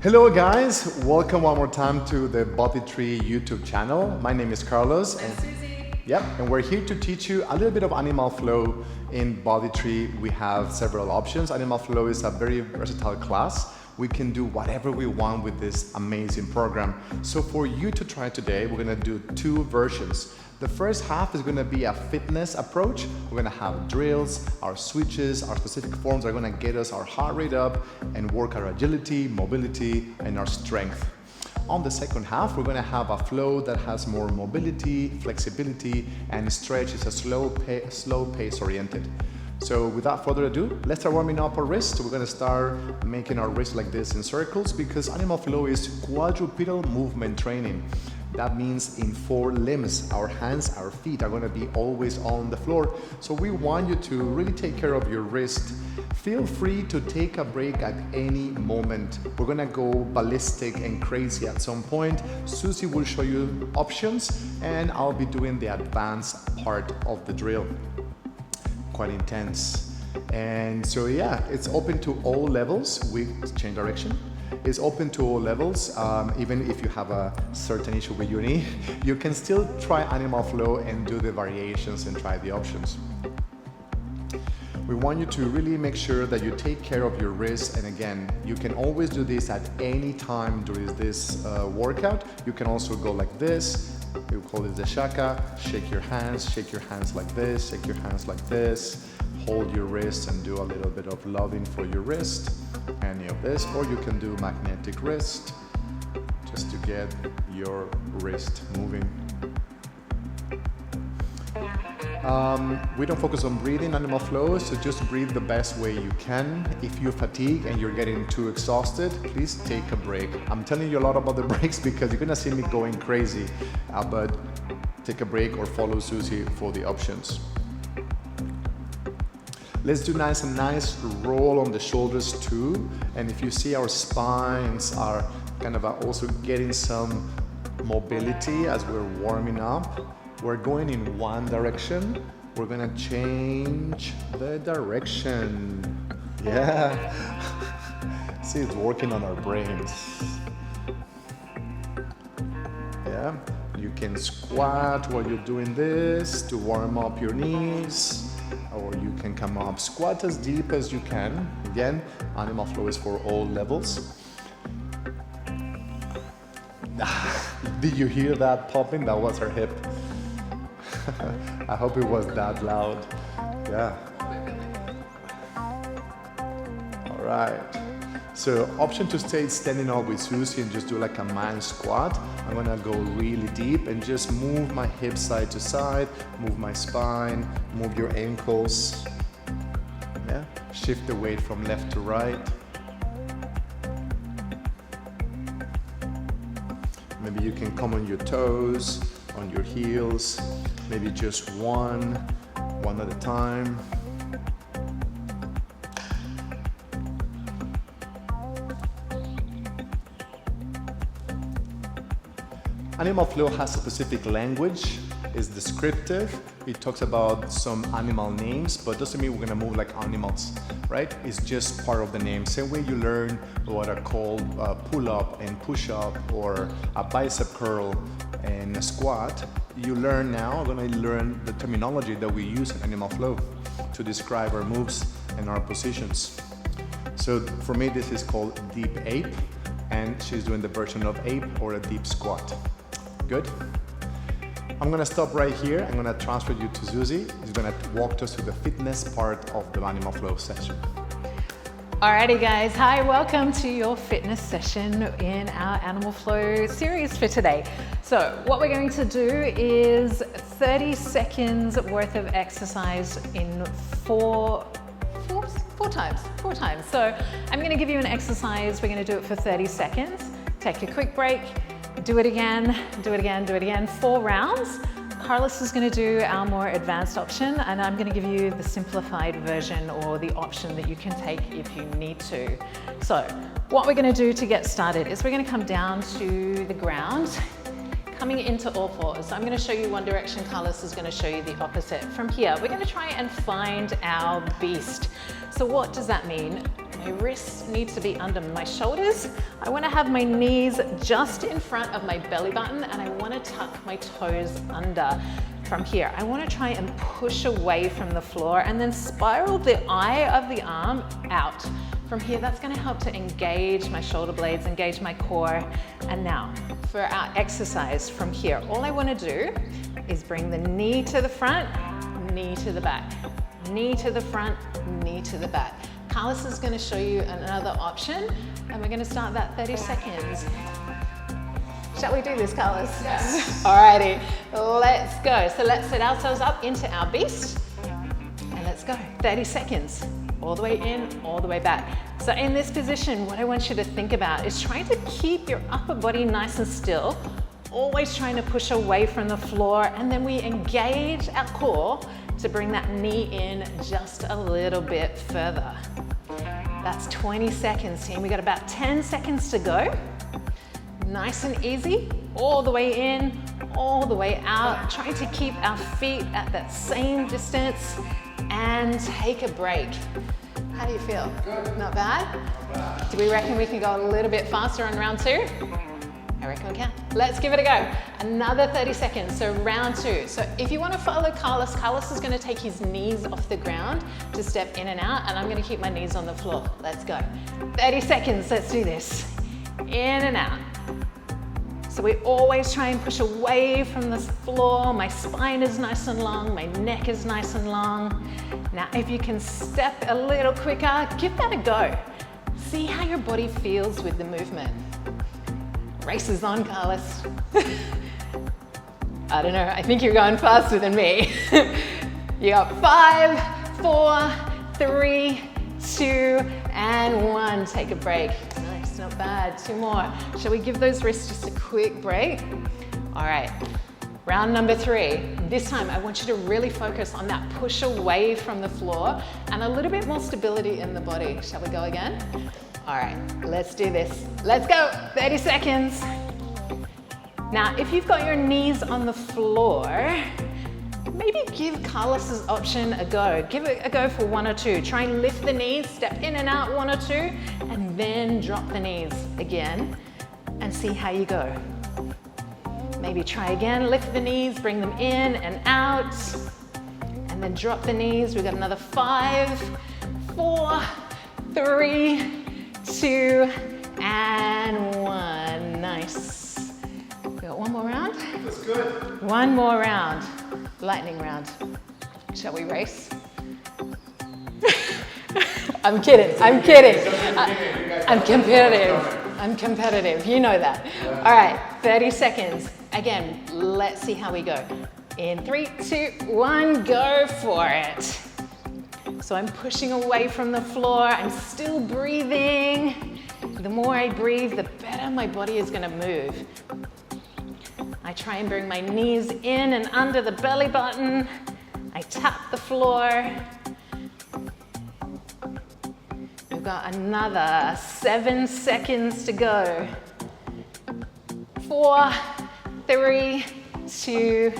Hello guys, welcome one more time to the Bodytree YouTube channel. My name is Carlos. And Suzi. Yep, and we're here to teach you a little bit of animal flow in Bodytree. We have several options. Animal flow is a very versatile class. We can do whatever we want with this amazing program. So for you to try today, we're gonna do two versions. The first half is going to be a fitness approach. We're going to have drills, our switches, our specific forms are going to get us our heart rate up and work our agility, mobility, and our strength. On the second half, we're going to have a flow that has more mobility, flexibility, and stretch. It's a slow pace oriented. So without further ado, let's start warming up our wrist. We're going to start making our wrist like this in circles because animal flow is quadrupedal movement training. That means in 4 limbs, our hands, our feet are gonna be always on the floor. So we want you to really take care of your wrist. Feel free to take a break at any moment. We're gonna go ballistic and crazy at some point. Suzi will show you options and I'll be doing the advanced part of the drill. Quite intense. And so yeah, it's open to all levels. We change direction. It's open to all levels. Even if you have a certain issue with your knee, you can still try animal flow and do the variations and try the options. We want you to really make sure that you take care of your wrist, and again, you can always do this at any time during this workout. You can also go like this. We call it the shaka. Shake your hands like this, shake your hands like this. Hold your wrist and do a little bit of loving for your wrist. Any of this, or you can do magnetic wrist just to get your wrist moving. We don't focus on breathing animal flow, so just breathe the best way you can. If you fatigue and you're getting too exhausted, please take a break. I'm telling you a lot about the breaks because you're gonna see me going crazy, but take a break or follow Suzi for the options. Let's do nice roll on the shoulders too. And if you see our spines are kind of also getting some mobility as we're warming up. We're going in one direction. We're gonna change the direction. Yeah. See, it's working on our brains. Yeah. You can squat while you're doing this to warm up your knees. Or you can come up, squat as deep as you can. Again, animal flow is for all levels. Did you hear that popping? That was her hip. I hope it was that loud. Yeah. All right. So option to stay standing up with Suzi and just do like a man squat. I'm gonna go really deep and just move my hips side to side, move my spine, move your ankles. Yeah, shift the weight from left to right. Maybe you can come on your toes, on your heels, maybe just one at a time. Animal flow has a specific language, it's descriptive, it talks about some animal names, but doesn't mean we're gonna move like animals, right? It's just part of the name. Same way you learn what are called pull-up and push-up, or a bicep curl and a squat, you learn now, we're gonna learn the terminology that we use in animal flow to describe our moves and our positions. So for me, this is called deep ape, and she's doing the version of ape or a deep squat. Good. I'm gonna stop right here. I'm gonna transfer you to Suzi. She's gonna walk us through the fitness part of the animal flow session. Alrighty guys, hi, welcome to your fitness session in our animal flow series for today. So what we're going to do is 30 seconds worth of exercise in four times. So I'm gonna give you an exercise. We're gonna do it for 30 seconds. Take a quick break. Do it again, 4 rounds. Carlos is going to do our more advanced option, and I'm going to give you the simplified version or the option that you can take if you need to. So what we're going to do to get started is we're going to come down to the ground, coming into all fours. So I'm going to show you one direction, Carlos is going to show you the opposite. From here, we're going to try and find our beast. So what does that mean? My wrists need to be under my shoulders. I want to have my knees just in front of my belly button, and I want to tuck my toes under. From here, I want to try and push away from the floor and then spiral the eye of the arm out. From here, that's going to help to engage my shoulder blades, engage my core. And now, for our exercise from here, all I want to do is bring the knee to the front, knee to the back, knee to the front, knee to the back. Carlos is going to show you another option, and we're going to start that 30 seconds. Shall we do this, Carlos? Yes. Alrighty, let's go. So let's set ourselves up into our beast, and let's go. 30 seconds, all the way in, all the way back. So in this position, what I want you to think about is trying to keep your upper body nice and still, always trying to push away from the floor, and then we engage our core to bring that knee in just a little bit further. That's 20 seconds, team. We got about 10 seconds to go. Nice and easy, all the way in, all the way out, trying to keep our feet at that same distance and take a break. How do you feel? Good. Not bad? Do we reckon we can go a little bit faster on round 2? I reckon we can. Let's give it a go. Another 30 seconds, so round 2. So if you want to follow Carlos, Carlos is going to take his knees off the ground to step in and out, and I'm going to keep my knees on the floor. Let's go. 30 seconds, let's do this. In and out. So we always try and push away from the floor. My spine is nice and long, my neck is nice and long. Now, if you can step a little quicker, give that a go. See how your body feels with the movement. Race is on, Carlos. I don't know, I think you're going faster than me. You got 5, 4, 3, 2, and 1. Take a break. Nice, not bad. 2 more. Shall we give those wrists just a quick break? All right, round number 3. This time I want you to really focus on that push away from the floor and a little bit more stability in the body. Shall we go again? All right, let's do this. Let's go, 30 seconds. Now, if you've got your knees on the floor, maybe give Carlos's option a go. Give it a go for 1 or 2. Try and lift the knees, step in and out 1 or 2, and then drop the knees again and see how you go. Maybe try again, lift the knees, bring them in and out, and then drop the knees. We've got another 5, 4, 3, 2, and 1. Nice. We got 1 more round? That's good. 1 more round. Lightning round. Shall we race? I'm kidding. I'm kidding. I'm competitive. I'm competitive. You know that. All right, 30 seconds. Again, let's see how we go. In 3, 2, 1, go for it. So I'm pushing away from the floor. I'm still breathing. The more I breathe, the better my body is going to move. I try and bring my knees in and under the belly button. I tap the floor. We've got another 7 seconds to go. 4, 3, 2,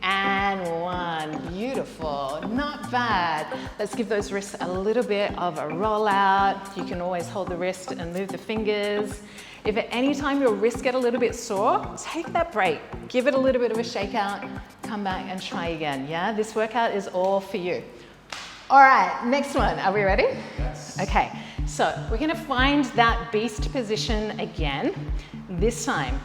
and 1. Beautiful, not bad. Let's give those wrists a little bit of a rollout. You can always hold the wrist and move the fingers. If at any time your wrists get a little bit sore, take that break. Give it a little bit of a shakeout, come back and try again, yeah? This workout is all for you. All right, next one, are we ready? Yes. Okay, so we're gonna find that beast position again. This time,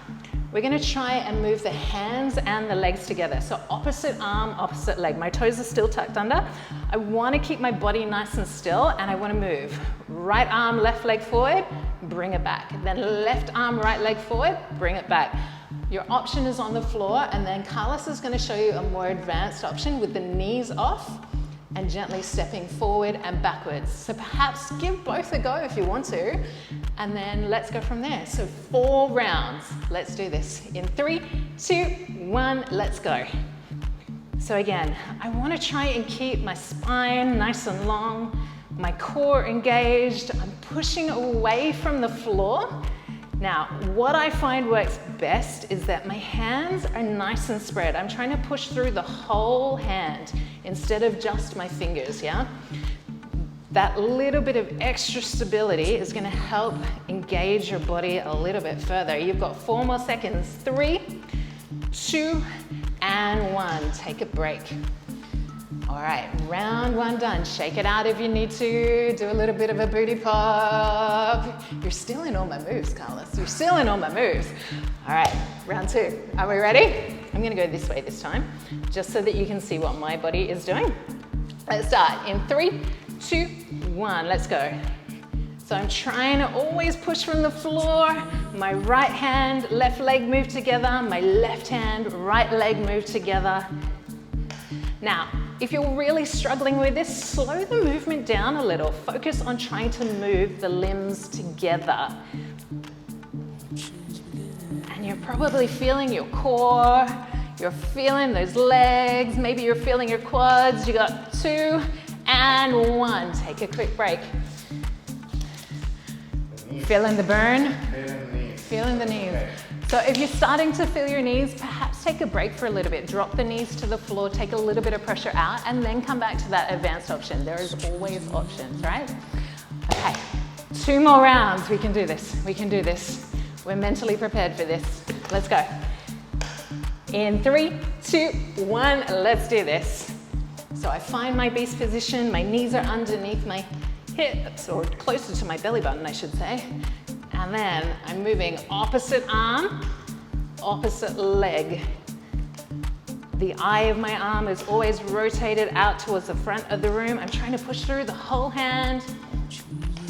we're gonna try and move the hands and the legs together. So opposite arm, opposite leg. My toes are still tucked under. I wanna keep my body nice and still, and I wanna move. Right arm, left leg forward, bring it back. Then left arm, right leg forward, bring it back. Your option is on the floor, and then Carlos is gonna show you a more advanced option with the knees off and gently stepping forward and backwards. So perhaps give both a go if you want to, and then let's go from there. So 4 rounds. Let's do this. In 3, 2, 1, let's go. So again, I want to try and keep my spine nice and long, my core engaged. I'm pushing away from the floor. Now, what I find works best is that my hands are nice and spread. I'm trying to push through the whole hand instead of just my fingers, yeah? That little bit of extra stability is gonna help engage your body a little bit further. You've got 4 more seconds. 3, 2, and 1. Take a break. All right, round 1 done. Shake it out if you need to. Do a little bit of a booty pop. You're stealing all my moves, Carlos. You're stealing all my moves. All right, round 2. Are we ready? I'm gonna go this way this time, just so that you can see what my body is doing. Let's start in 3, 2, 1. Let's go. So I'm trying to always push from the floor. My right hand, left leg move together. My left hand, right leg move together. Now, if you're really struggling with this, slow the movement down a little. Focus on trying to move the limbs together. And you're probably feeling your core, you're feeling those legs, maybe you're feeling your quads. You got 2 and 1. Take a quick break. Feeling the burn? Feeling the knees. So if you're starting to feel your knees, perhaps take a break for a little bit. Drop the knees to the floor, take a little bit of pressure out, and then come back to that advanced option. There is always options, right? Okay, 2 more rounds. We can do this. We can do this. We're mentally prepared for this. Let's go. In 3, 2, 1, let's do this. So I find my beast position. My knees are underneath my hips, or closer to my belly button, I should say. And then I'm moving opposite arm, opposite leg. The eye of my arm is always rotated out towards the front of the room. I'm trying to push through the whole hand.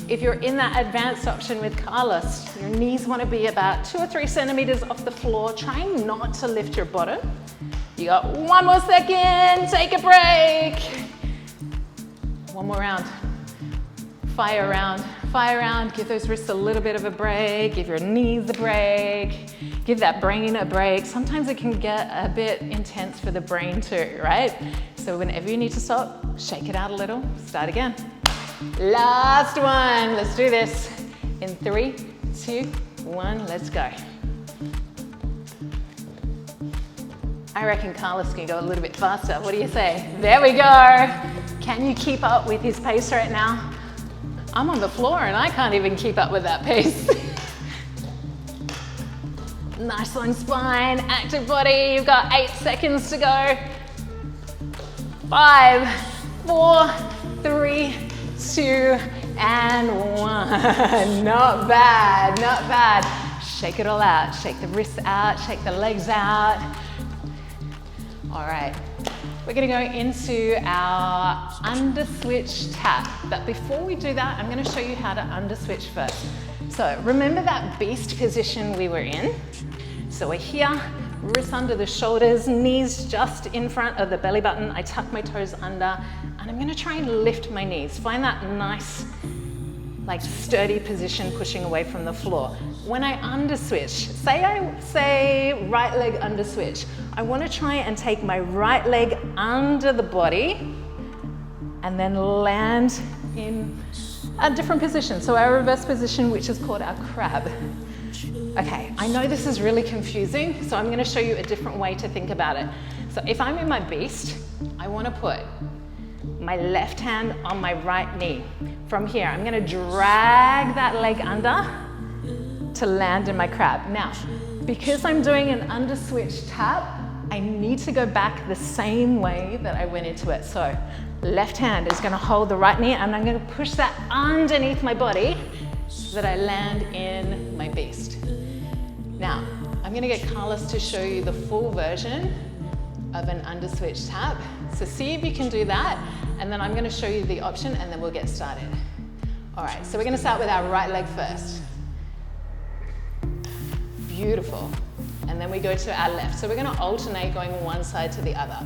If you're in that advanced option with Carlos, your knees want to be about 2 or 3 centimeters off the floor, trying not to lift your bottom. You got 1 more second, take a break. 1 more round. Fire round, give those wrists a little bit of a break, give your knees a break, give that brain a break. Sometimes it can get a bit intense for the brain too, right? So whenever you need to stop, shake it out a little, start again. Last one, let's do this. In 3, 2, 1, let's go. I reckon Carlos can go a little bit faster. What do you say? There we go. Can you keep up with his pace right now? I'm on the floor and I can't even keep up with that pace. Nice long spine, active body. You've got 8 seconds to go. 5, 4, 3, 2, and 1. Not bad, not bad. Shake it all out. Shake the wrists out, shake the legs out. All right. We're going to go into our Underswitch tap, but before we do that, I'm going to show you how to underswitch first. So remember that beast position we were in? So we're here, wrists under the shoulders, knees just in front of the belly button. I tuck my toes under, and I'm going to try and lift my knees. Find that nice, like sturdy position, pushing away from the floor. When I underswitch, say right leg underswitch, I want to try and take my right leg under the body and then land in a different position. So our reverse position, which is called our crab. Okay, I know this is really confusing, so I'm going to show you a different way to think about it. So if I'm in my beast, I want to put my left hand on my right knee. From here, I'm going to drag that leg under to land in my crab. Now, because I'm doing an underswitch tap, I need to go back the same way that I went into it. So left hand is going to hold the right knee, and I'm going to push that underneath my body so that I land in my beast. Now, I'm going to get Carlos to show you the full version of an underswitch tap. So see if you can do that, and then I'm going to show you the option, and then we'll get started. All right, so we're going to start with our right leg first. Beautiful. And then we go to our left. So we're going to alternate going one side to the other.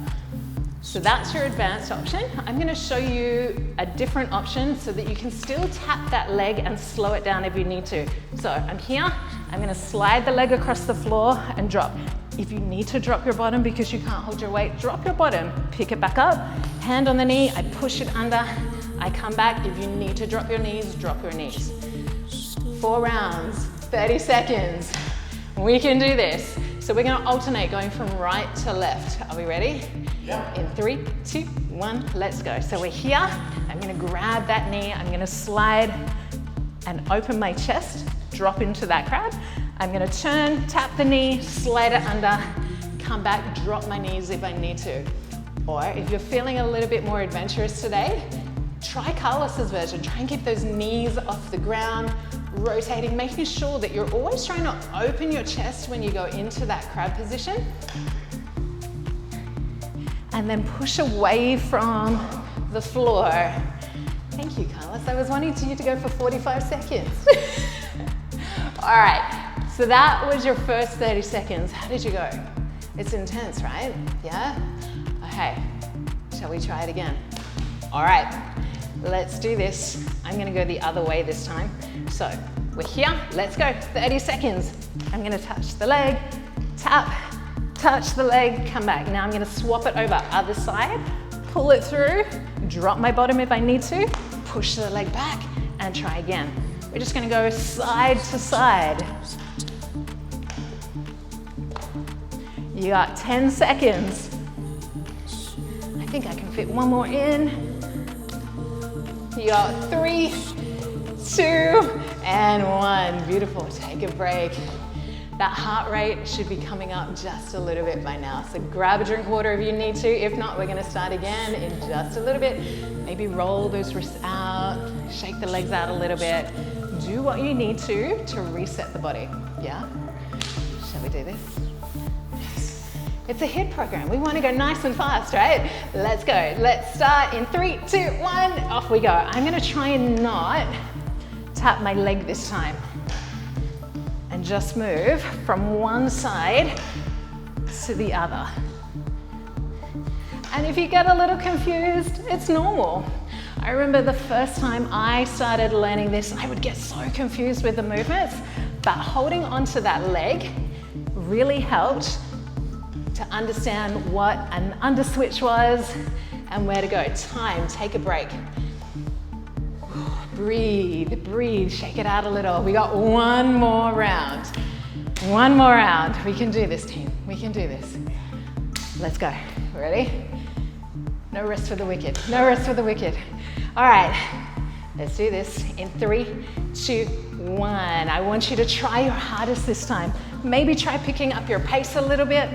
So that's your advanced option. I'm going to show you a different option so that you can still tap that leg and slow it down if you need to. So I'm here. I'm going to slide the leg across the floor and drop. If you need to drop your bottom because you can't hold your weight, drop your bottom. Pick it back up, hand on the knee. I push it under. I come back. If you need to drop your knees, drop your knees. 4 rounds, 30 seconds. We can do this. So we're gonna alternate going from right to left. Are we ready? Yeah. In 3, 2, 1, let's go. So we're here. I'm gonna grab that knee. I'm gonna slide and open my chest, drop into that crab. I'm gonna turn, tap the knee, slide it under, come back, drop my knees if I need to. Or if you're feeling a little bit more adventurous today, try Carlos's version. Try and keep those knees off the ground, rotating, making sure that you're always trying to open your chest when you go into that crab position. And then push away from the floor. Thank you, Carlos. I was wanting you to go for 45 seconds. All right, so that was your first 30 seconds. How did you go? It's intense, right? Yeah? Okay, shall we try it again? All right, let's do this. I'm gonna go the other way this time. So we're here, let's go, 30 seconds. I'm gonna touch the leg, tap, touch the leg, come back. Now I'm gonna swap it over, other side, pull it through, drop my bottom if I need to, push the leg back, and try again. We're just gonna go side to side. You got 10 seconds. I think I can fit one more in. You got 3, 2, and 1. Beautiful, take a break. That heart rate should be coming up just a little bit by now. So grab a drink of water if you need to. If not, we're gonna start again in just a little bit. Maybe roll those wrists out, shake the legs out a little bit. Do what you need to reset the body, yeah? Shall we do this? It's a HIIT program. We want to go nice and fast, right? Let's go. Let's start in 3, 2, 1. Off we go. I'm going to try and not tap my leg this time. And just move from one side to the other. And if you get a little confused, it's normal. I remember the first time I started learning this, I would get so confused with the movements, but holding onto that leg really helped to understand what an underswitch was and where to go. Time, take a break. Breathe, breathe, shake it out a little. We got one more round. One more round. We can do this, team. We can do this. Let's go. Ready? No rest for the wicked. No rest for the wicked. All right, let's do this in 3, 2, 1. I want you to try your hardest this time. Maybe try picking up your pace a little bit.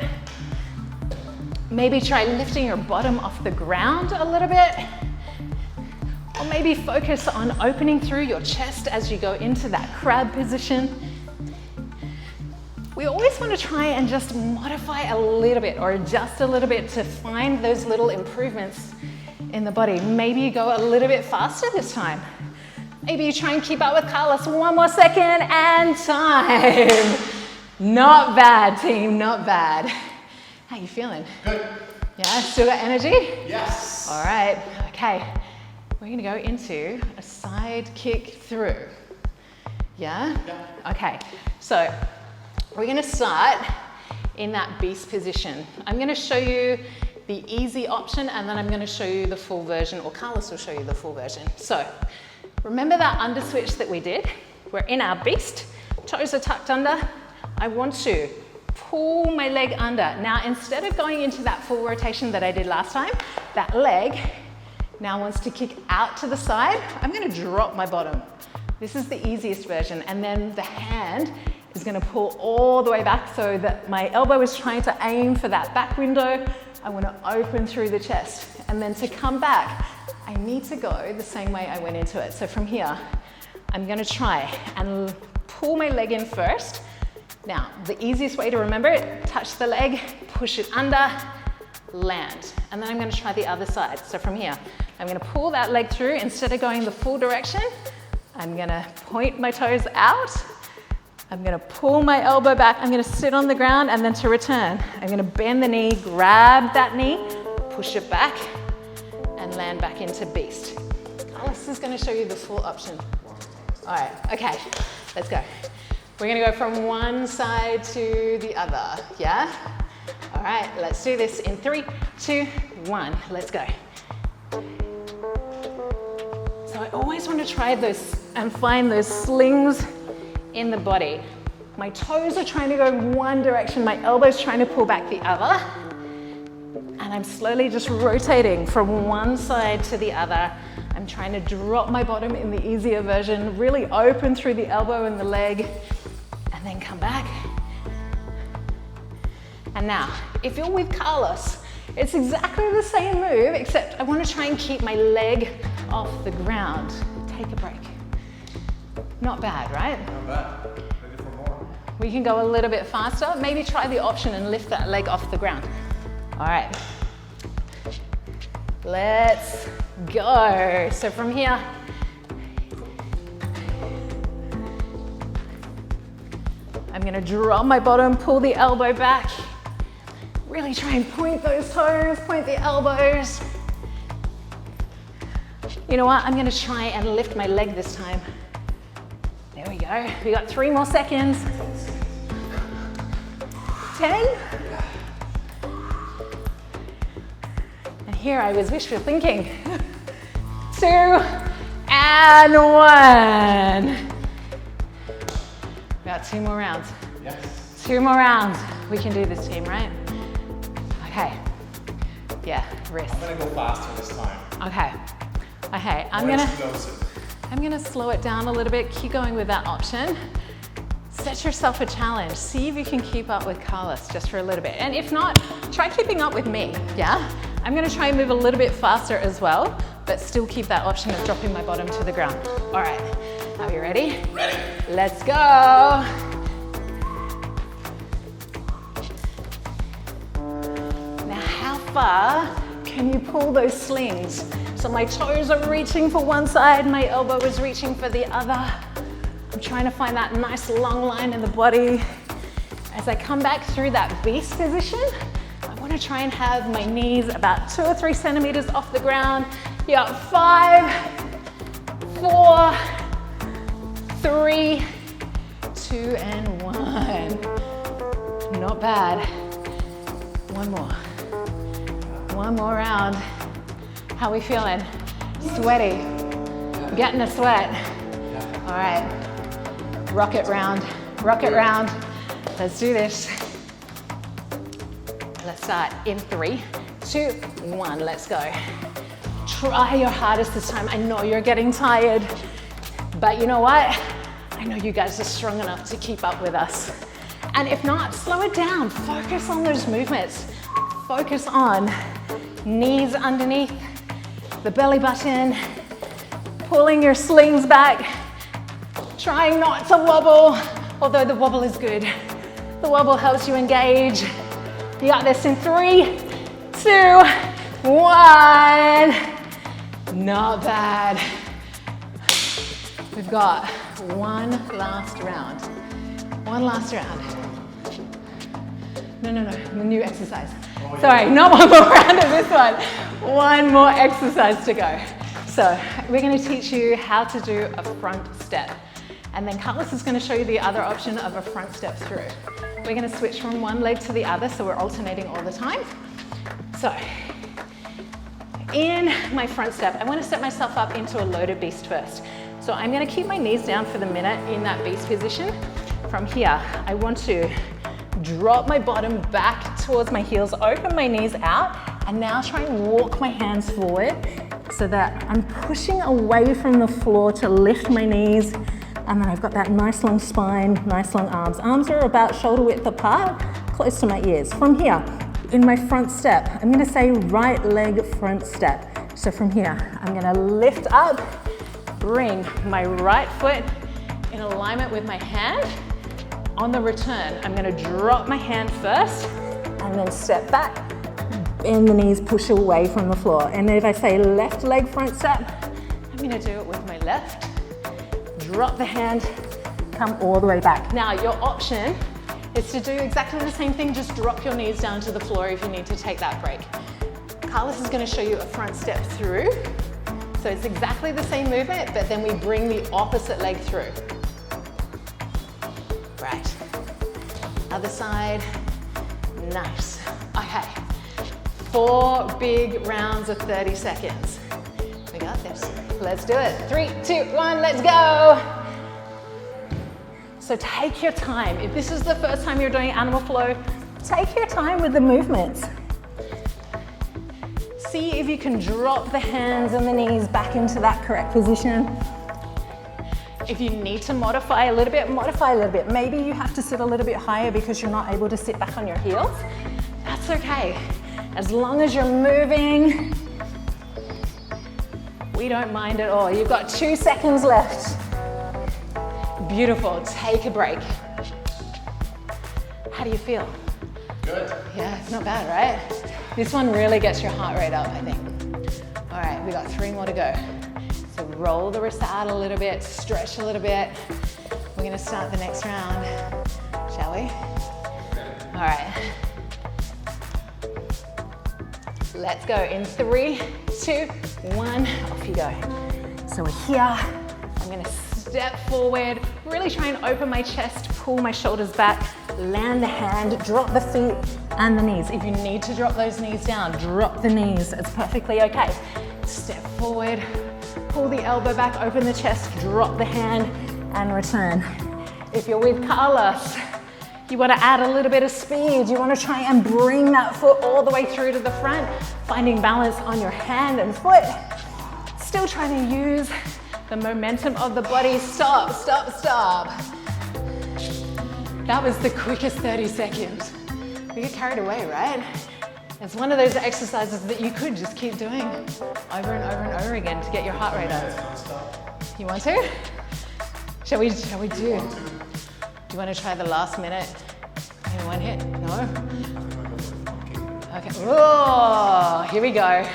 Maybe try lifting your bottom off the ground a little bit. Or maybe focus on opening through your chest as you go into that crab position. We always want to try and just modify a little bit or adjust a little bit to find those little improvements in the body. Maybe you go a little bit faster this time. Maybe you try and keep up with Carlos. One more second and time. Not bad, team, not bad. How you feeling? Good. Yeah, still got energy? Yes. All right, okay. We're gonna go into a side kick through. Yeah? Yeah. Okay, so we're gonna start in that beast position. I'm gonna show you the easy option and then I'm gonna show you the full version, or Carlos will show you the full version. So, remember that underswitch that we did? We're in our beast, toes are tucked under. I want to pull my leg under. Now, instead of going into that full rotation that I did last time, that leg now wants to kick out to the side. I'm gonna drop my bottom. This is the easiest version. And then the hand is gonna pull all the way back so that my elbow is trying to aim for that back window. I wanna open through the chest. And then to come back, I need to go the same way I went into it. So from here, I'm gonna try and pull my leg in first. Now, the easiest way to remember it, touch the leg, push it under, land. And then I'm gonna try the other side. So from here, I'm gonna pull that leg through. Instead of going the full direction, I'm gonna point my toes out. I'm gonna pull my elbow back. I'm gonna sit on the ground, and then to return, I'm gonna bend the knee, grab that knee, push it back, and land back into beast. Alice is gonna show you the full option. All right, okay, let's go. We're gonna go from one side to the other, yeah? All right, let's do this in 3, 2, 1, let's go. So I always want to try those and find those slings in the body. My toes are trying to go one direction, my elbows trying to pull back the other. And I'm slowly just rotating from one side to the other. I'm trying to drop my bottom in the easier version, really open through the elbow and the leg, and then come back. And now, if you're with Carlos, it's exactly the same move, except I want to try and keep my leg off the ground. Take a break. Not bad, right? Not bad. Ready for more. We can go a little bit faster. Maybe try the option and lift that leg off the ground. All right. Let's go. So from here, I'm gonna drop my bottom, pull the elbow back. Really try and point those toes, point the elbows. You know what? I'm gonna try and lift my leg this time. There we go. We got 3 more seconds. 10. And here I was wishful thinking. 2 and 1. We got 2 more rounds. Yes. 2 more rounds. We can do this, team, right? Okay. Yeah, wrist. I'm gonna go faster this time. Okay. Okay, I'm gonna slow it down a little bit. Keep going with that option. Set yourself a challenge. See if you can keep up with Carlos just for a little bit. And if not, try keeping up with me, yeah? I'm gonna try and move a little bit faster as well, but still keep that option of dropping my bottom to the ground. All right, are you ready? Ready. Let's go. Now, how far can you pull those slings? So my toes are reaching for one side, my elbow is reaching for the other. I'm trying to find that nice long line in the body. As I come back through that beast position, I want to try and have my knees about 2 or 3 centimeters off the ground. Yeah, 5, 4, 3, 2 and 1. Not bad. One more. One more round. How we feeling? Sweaty. Getting a sweat. All right. Rocket round. Rocket round. Let's do this. Let's start in 3, 2, 1. Let's go. Try your hardest this time. I know you're getting tired, but you know what? I know you guys are strong enough to keep up with us. And if not, slow it down. Focus on those movements. Focus on knees underneath the belly button, pulling your slings back, trying not to wobble, although the wobble is good. The wobble helps you engage. You got this in 3, 2, 1. Not bad. We've got one last round. One last round. No, the new exercise. Sorry, not one more round of this one. One more exercise to go. So we're going to teach you how to do a front step. And then Carlos is going to show you the other option of a front step through. We're going to switch from one leg to the other, so we're alternating all the time. So in my front step, I want to set myself up into a loaded beast first. So I'm going to keep my knees down for the minute in that beast position. From here, I want to drop my bottom back towards my heels, open my knees out, and now try and walk my hands forward so that I'm pushing away from the floor to lift my knees. And then I've got that nice long spine, nice long arms. Arms are about shoulder width apart, close to my ears. From here, in my front step, I'm gonna say right leg front step. So from here, I'm gonna lift up, bring my right foot in alignment with my hand. On the return, I'm gonna drop my hand first and then step back, bend the knees, push away from the floor. And then if I say left leg front step, I'm gonna do it with my left. Drop the hand, come all the way back. Now your option is to do exactly the same thing, just drop your knees down to the floor if you need to take that break. Carlos is going to show you a front step through. So it's exactly the same movement, but then we bring the opposite leg through. Right, other side, nice. Okay, 4 big rounds of 30 seconds. We got this. Let's do it. 3, 2, 1, let's go. So take your time. If this is the first time you're doing animal flow, take your time with the movements. See if you can drop the hands and the knees back into that correct position. If you need to modify a little bit, modify a little bit. Maybe you have to sit a little bit higher because you're not able to sit back on your heels. That's okay. As long as you're moving, we don't mind at all. You've got 2 seconds left. Beautiful, take a break. How do you feel? Good. Yeah, it's not bad, right? This one really gets your heart rate up, I think. All right, we got 3 more to go. So roll the wrists out a little bit, stretch a little bit. We're gonna start the next round, shall we? All right. Let's go in 3, 2, 1, off you go. So we're here, I'm gonna step forward, really try and open my chest, pull my shoulders back, land the hand, drop the feet and the knees. If you need to drop those knees down, drop the knees, it's perfectly okay. Step forward, pull the elbow back, open the chest, drop the hand and return. If you're with Carlos, you want to add a little bit of speed. You want to try and bring that foot all the way through to the front, finding balance on your hand and foot. Still trying to use the momentum of the body. Stop, stop, stop. That was the quickest 30 seconds. We get carried away, right? It's one of those exercises that you could just keep doing over and over and over again to get your heart rate up. You want to? Shall we do? Do you want to try the last minute in one hit? No? Okay. Oh, here we go.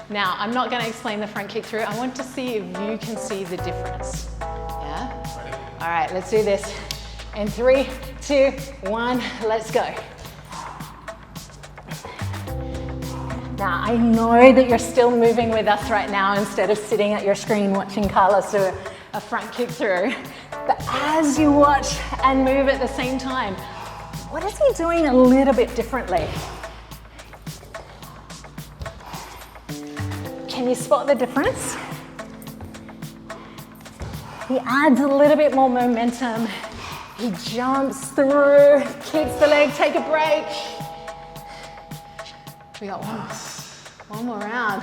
Now, I'm not going to explain the front kick through. I want to see if you can see the difference. Yeah? All right, let's do this. In 3, 2, 1, let's go. Now, I know that you're still moving with us right now instead of sitting at your screen watching Carlos do a front kick through. But as you watch and move at the same time, what is he doing a little bit differently? Can you spot the difference? He adds a little bit more momentum. He jumps through, kicks the leg, take a break. We got one more round.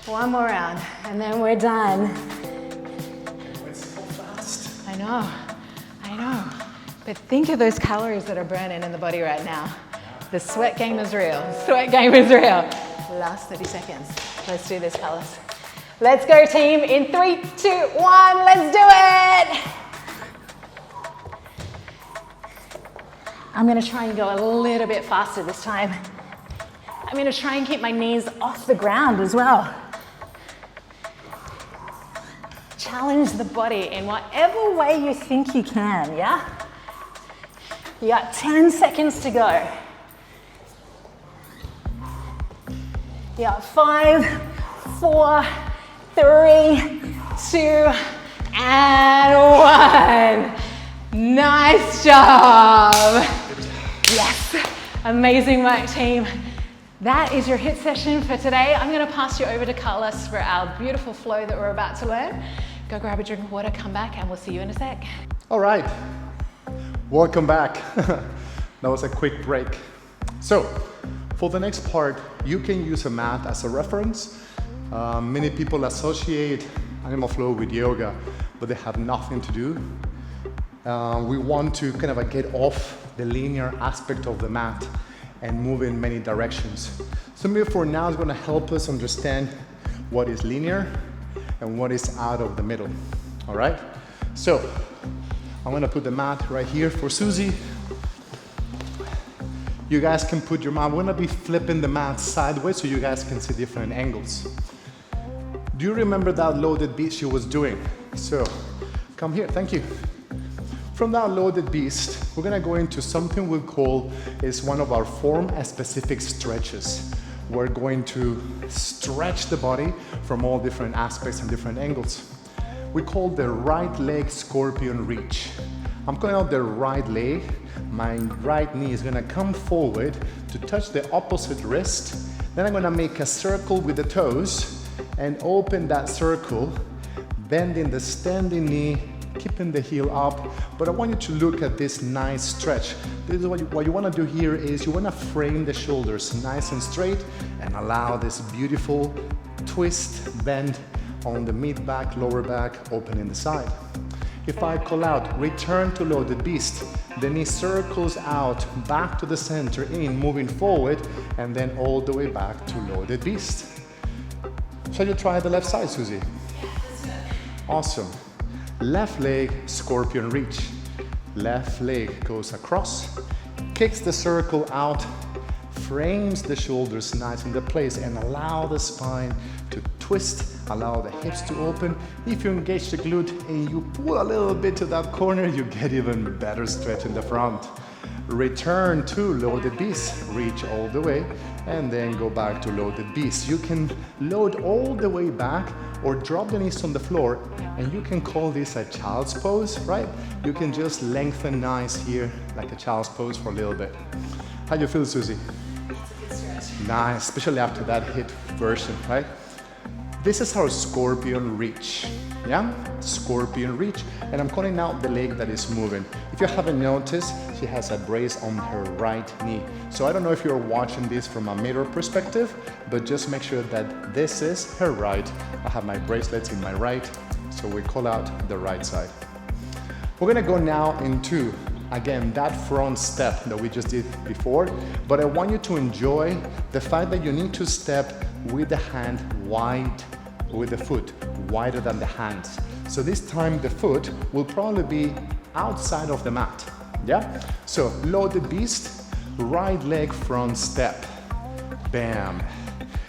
One more round, and then we're done. I know. But think of those calories that are burning in the body right now. The sweat game is real. Sweat game is real. Last 30 seconds. Let's do this, Carlos. Let's go, team. In 3, 2, 1, let's do it. I'm gonna try and go a little bit faster this time. I'm gonna try and keep my knees off the ground as well. Challenge the body in whatever way you think you can, yeah? You got 10 seconds to go. You got 5, 4, 3, 2, and 1. Nice job. Yes, amazing work, team. That is your HIIT session for today. I'm gonna pass you over to Carlos for our beautiful flow that we're about to learn. Go grab a drink of water, come back, and we'll see you in a sec. All right, welcome back. That was a quick break. So, for the next part, you can use a mat as a reference. Many people associate animal flow with yoga, but they have nothing to do. We want to kind of get off the linear aspect of the mat and move in many directions. So maybe for now, it's gonna help us understand what is linear and what is out of the middle, all right? So, I'm gonna put the mat right here for Suzi. You guys can put your mat, we're gonna be flipping the mat sideways so you guys can see different angles. Do you remember that loaded beast she was doing? So, come here, thank you. From that loaded beast, we're gonna go into something we call is one of our form-specific stretches. We're going to stretch the body from all different aspects and different angles. We call the right leg scorpion reach. I'm calling out the right leg. My right knee is gonna come forward to touch the opposite wrist. Then I'm gonna make a circle with the toes and open that circle, bending the standing knee keeping the heel up, but I want you to look at this nice stretch. This is what you want to do here is you want to frame the shoulders nice and straight and allow this beautiful twist, bend on the mid-back, lower back, opening the side. If I call out, return to loaded beast, the knee circles out, back to the center, in, moving forward, and then all the way back to loaded beast. Shall you try the left side, Suzi? Awesome. Left leg, scorpion reach. Left leg goes across, kicks the circle out, frames the shoulders nice into place, and allow the spine to twist, allow the hips to open. If you engage the glute and you pull a little bit to that corner, you get even better stretch in the front. Return to loaded beast, reach all the way, and then go back to loaded beast. You can load all the way back or drop the knees on the floor, and you can call this a child's pose, right? You can just lengthen nice here, like a child's pose for a little bit. How do you feel, Suzi? Nice, especially after that hit version, right? This is our scorpion reach, yeah? Scorpion reach, and I'm calling out the leg that is moving. If you haven't noticed, she has a brace on her right knee. So I don't know if you're watching this from a mirror perspective, but just make sure that this is her right. I have my bracelets in my right, so we call out the right side. We're gonna go now into, again, that front step that we just did before, but I want you to enjoy the fact that you need to step with the hand wide, with the foot wider than the hands. So this time the foot will probably be outside of the mat, yeah? So loaded beast, right leg front step, bam.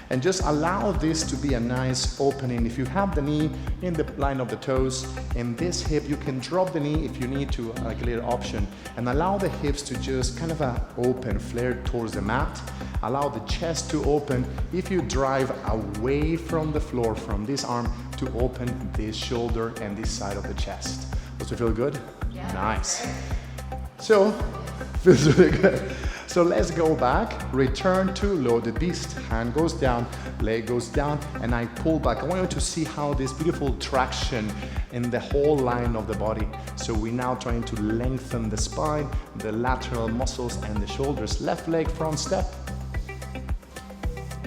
And just allow this to be a nice opening. If you have the knee in the line of the toes, in this hip, you can drop the knee if you need to, like a little option, and allow the hips to just kind of open, flare towards the mat. Allow the chest to open. If you drive away from the floor, from this arm, to open this shoulder and this side of the chest. Does it feel good? Yeah. Nice. So, feels really good. So let's go back, return to loaded beast. Hand goes down, leg goes down, and I pull back. I want you to see how this beautiful traction in the whole line of the body. So we're now trying to lengthen the spine, the lateral muscles, and the shoulders. Left leg front step.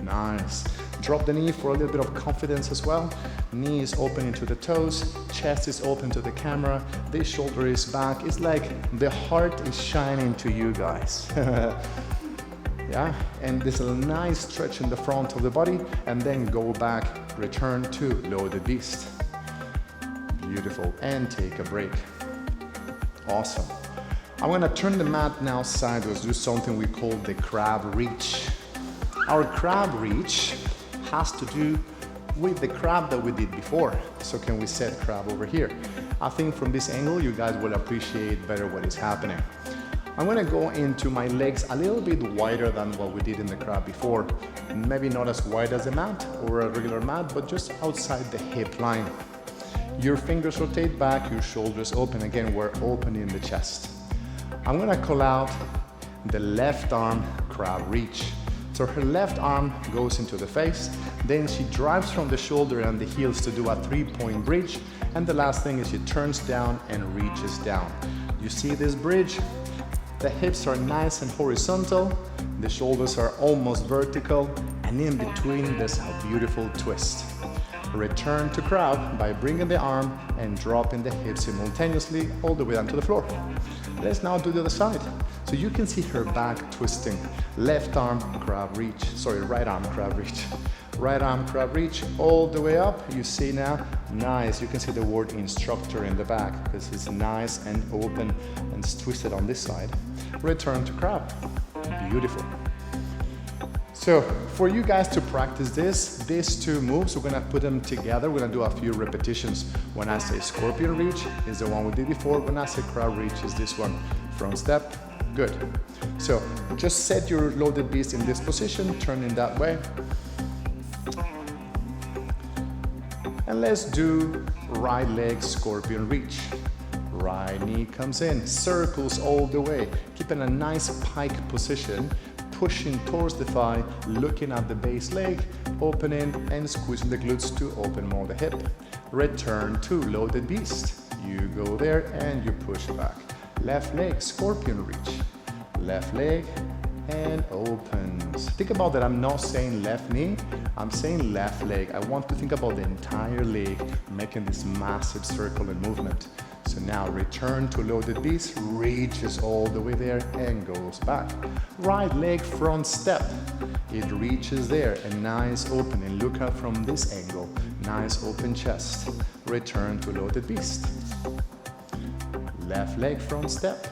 Nice. Drop the knee for a little bit of confidence as well. Knee is open into the toes, chest is open to the camera, this shoulder is back. It's like the heart is shining to you guys. Yeah, and there's a nice stretch in the front of the body, and then go back, return to loaded beast. Beautiful, and take a break. Awesome. I'm gonna turn the mat now sideways, do something we call the crab reach. Our crab reach has to do with the crab that we did before. So can we set crab over here? I think from this angle, you guys will appreciate better what is happening. I'm gonna go into my legs a little bit wider than what we did in the crab before. Maybe not as wide as a mat or a regular mat, but just outside the hip line. Your fingers rotate back, your shoulders open. Again, we're opening the chest. I'm gonna call out the left arm crab reach. So her left arm goes into the face, then she drives from the shoulder and the heels to do a 3-point bridge, and the last thing is she turns down and reaches down. You see this bridge? The hips are nice and horizontal, the shoulders are almost vertical, and in between there's a beautiful twist. Return to crab by bringing the arm and dropping the hips simultaneously all the way down to the floor. Let's now do the other side. So you can see her back twisting. Left arm crab reach, sorry, right arm crab reach. Right arm crab reach all the way up. You see now, nice. You can see the word instructor in the back because it's nice and open and twisted on this side. Return to crab, beautiful. So for you guys to practice these two moves, we're gonna put them together. We're gonna do a few repetitions. When I say scorpion reach is the one we did before. When I say crab reach is this one. Front step, good. So just set your loaded beast in this position, turn in that way. And let's do right leg scorpion reach. Right knee comes in, circles all the way, keeping a nice pike position, pushing towards the thigh, looking at the base leg, opening and squeezing the glutes to open more the hip. Return to loaded beast. You go there and you push back. Left leg, scorpion reach. Left leg and opens. Think about that, I'm not saying left knee, I'm saying left leg. I want to think about the entire leg, making this massive circle and movement. So now return to loaded beast, reaches all the way there and goes back. Right leg front step. It reaches there, a nice opening. Look out from this angle. Nice open chest. Return to loaded beast. Left leg front step.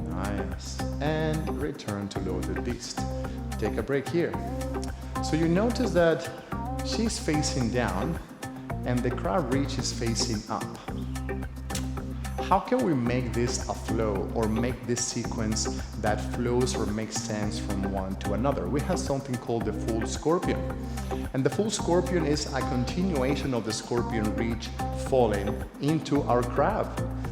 Nice. And return to loaded beast. Take a break here. So you notice that she's facing down and the crab reach is facing up. How can we make this a flow or make this sequence that flows or makes sense from one to another? We have something called the full scorpion. And the full scorpion is a continuation of the scorpion reach falling into our crab.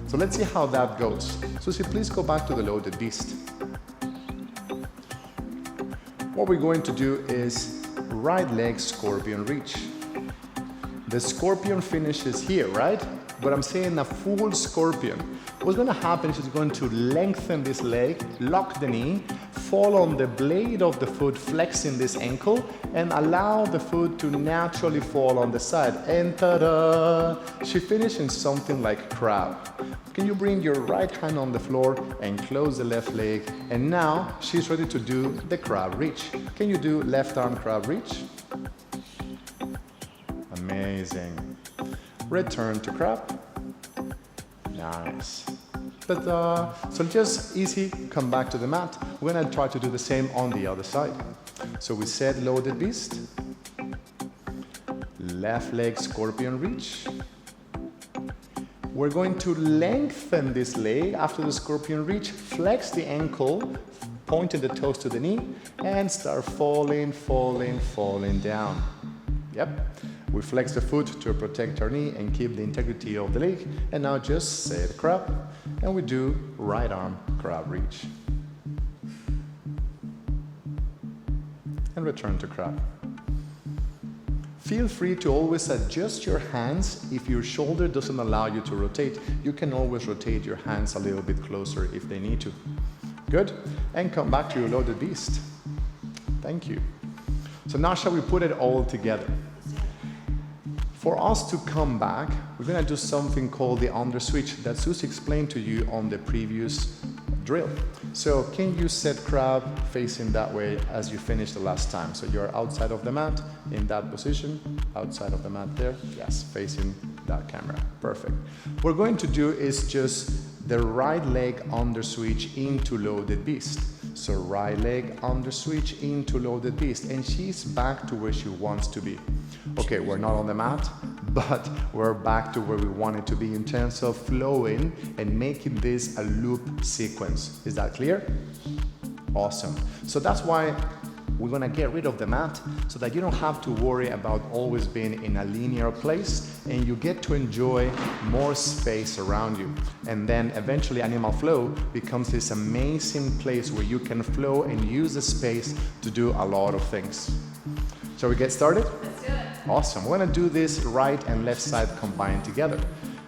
So let's see how that goes. Suzi, please go back to the loaded beast. What we're going to do is right leg scorpion reach. The scorpion finishes here, right? But I'm saying a full scorpion. What's going to happen is it's going to lengthen this leg, lock the knee, fall on the blade of the foot, flexing this ankle, and allow the foot to naturally fall on the side. And ta-da! She finishes in something like crab. Can you bring your right hand on the floor and close the left leg? And now she's ready to do the crab reach. Can you do left arm crab reach? Amazing. Return to crab. Nice. So just easy, come back to the mat. We're gonna try to do the same on the other side. So we said loaded beast. Left leg scorpion reach. We're going to lengthen this leg after the scorpion reach, flex the ankle, pointing the toes to the knee, and start falling, falling, falling down. Yep. We flex the foot to protect our knee and keep the integrity of the leg. And now just say the crab, and we do right arm crab reach. And return to crab. Feel free to always adjust your hands. If your shoulder doesn't allow you to rotate, you can always rotate your hands a little bit closer if they need to. Good. And come back to your loaded beast. Thank you. So now shall we put it all together? For us to come back, we're going to do something called the Underswitch that Suzi explained to you on the previous drill. So can you set crab facing that way as you finished the last time? So you're outside of the mat in that position, outside of the mat there. Yes, facing that camera. Perfect. What we're going to do is just the right leg Underswitch into loaded beast. So right leg Underswitch into loaded beast, and she's back to where she wants to be. Okay, we're not on the mat, but we're back to where we want it to be in terms of flowing and making this a loop sequence. Is that clear? Awesome. So that's why we're gonna get rid of the mat so that you don't have to worry about always being in a linear place, and you get to enjoy more space around you. And then eventually Animal Flow becomes this amazing place where you can flow and use the space to do a lot of things. Shall we get started? Let's do it. Awesome. We're gonna do this right and left side combined together.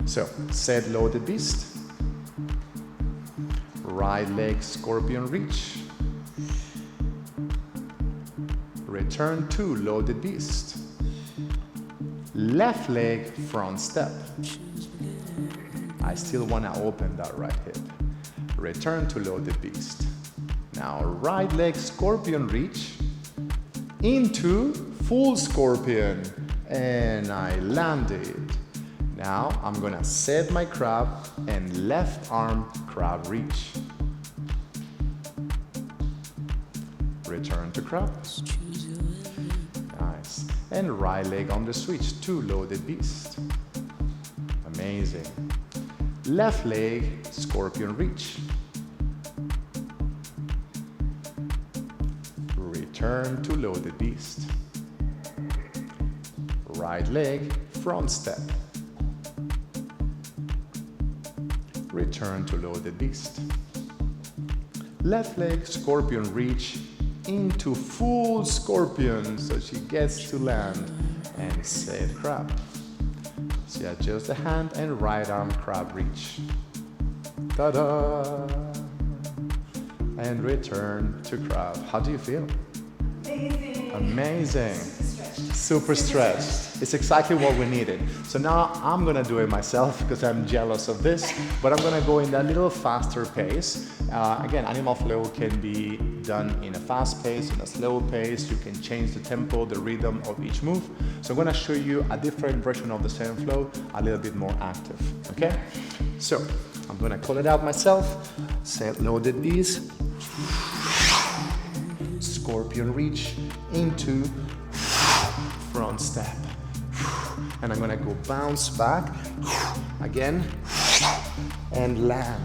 So, set loaded beast. Right leg scorpion reach. Return to loaded beast. Left leg front step. I still wanna open that right hip. Return to loaded beast. Now, right leg scorpion reach into full scorpion, and I landed. Now I'm gonna set my crab and left arm crab reach. Return to crab. Nice. And right leg on the switch to loaded beast. Amazing. Left leg scorpion reach. Return to loaded beast. Right leg front step. Return to loaded beast. Left leg scorpion reach into full scorpion so she gets to land and set crab. So yeah, just the hand and right arm crab reach. Ta-da! And return to crab. How do you feel? Amazing. Amazing. Super stretched. It's exactly what we needed. So now I'm gonna do it myself because I'm jealous of this, but I'm gonna go in that little faster pace. Again, animal flow can be done in a fast pace, in a slow pace. You can change the tempo, the rhythm of each move. So I'm gonna show you a different version of the same flow, a little bit more active, okay? So I'm gonna call it out myself. Say loaded B's. Scorpion reach into front step. And I'm gonna go bounce back again and land.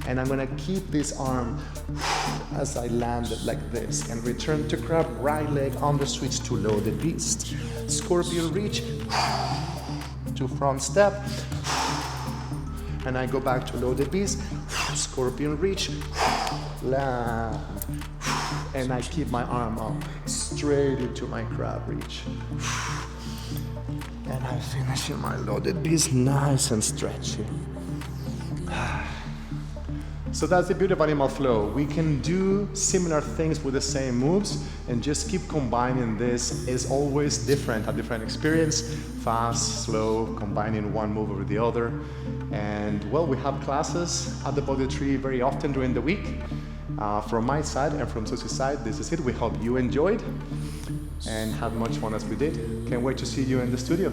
And I'm gonna keep this arm as I land it like this and return to crab, right leg underswitch to loaded beast. Scorpion reach to front step. And I go back to loaded beast. Scorpion reach, land. And I keep my arm up straight into my crab reach. And I finish in my loaded beast, nice and stretchy. So that's the beauty of animal flow. We can do similar things with the same moves and just keep combining this. Is always different, a different experience. Fast, slow, combining one move over the other. And well, we have classes at the Bodytree very often during the week. From my side and from Suzi's side, this is it. We hope you enjoyed and had much fun as we did. Can't wait to see you in the studio.